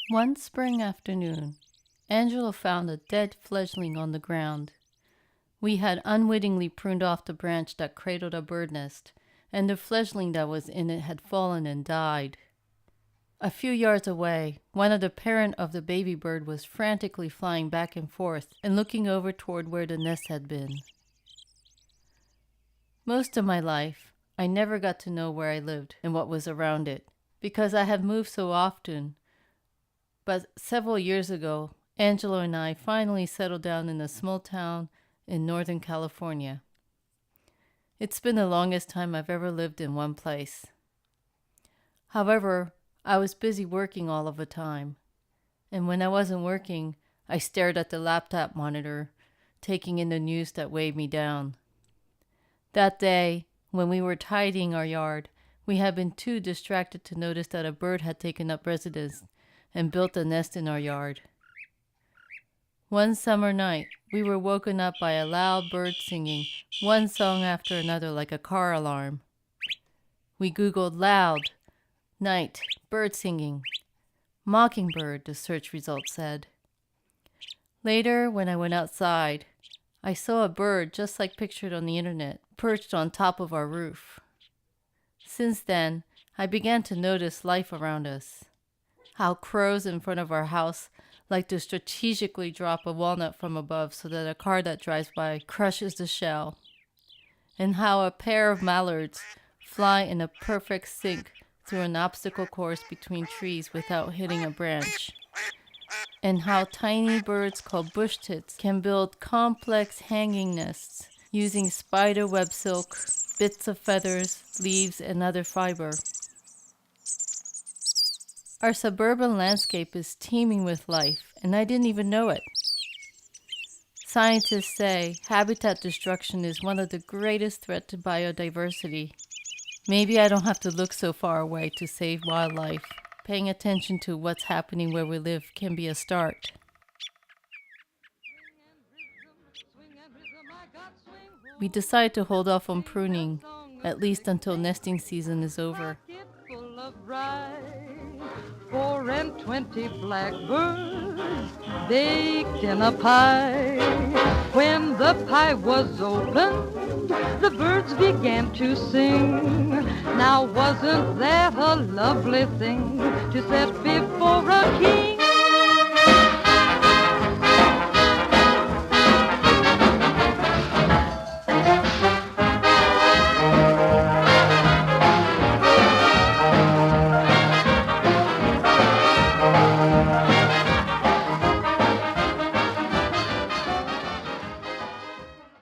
One spring afternoon, Angela found a dead fledgling on the ground. We had unwittingly pruned off the branch that cradled a bird nest, and the fledgling that was in it had fallen and died. A few yards away, one of the parent of the baby bird was frantically flying back and forth and looking over toward where the nest had been. Most of my life, I never got to know where I lived and what was around it, because I had moved so often. But several years ago, Angelo and I finally settled down in a small town in Northern California. It's been the longest time I've ever lived in one place. However, I was busy working all of the time, and when I wasn't working, I stared at the laptop monitor, taking in the news that weighed me down. That day, when we were tidying our yard, we had been too distracted to notice that a bird had taken up residence and built a nest in our yard. One summer night, we were woken up by a loud bird singing, one song after another like a car alarm. We Googled loud, night, bird singing. Mockingbird, the search results said. Later, when I went outside, I saw a bird just like pictured on the internet, perched on top of our roof. Since then, I began to notice life around us. How crows in front of our house like to strategically drop a walnut from above so that a car that drives by crushes the shell. And how a pair of mallards fly in a perfect sync through an obstacle course between trees without hitting a branch. And how tiny birds called bush tits can build complex hanging nests using spider web silk, bits of feathers, leaves, and other fiber. Our suburban landscape is teeming with life, and I didn't even know it. Scientists say habitat destruction is one of the greatest threats to biodiversity. Maybe I don't have to look so far away to save wildlife. Paying attention to what's happening where we live can be a start. We decided to hold off on pruning, at least until nesting season is over. 420 blackbirds baked in a pie. When the pie was opened, the birds began to sing. Now wasn't that a lovely thing to set before a king?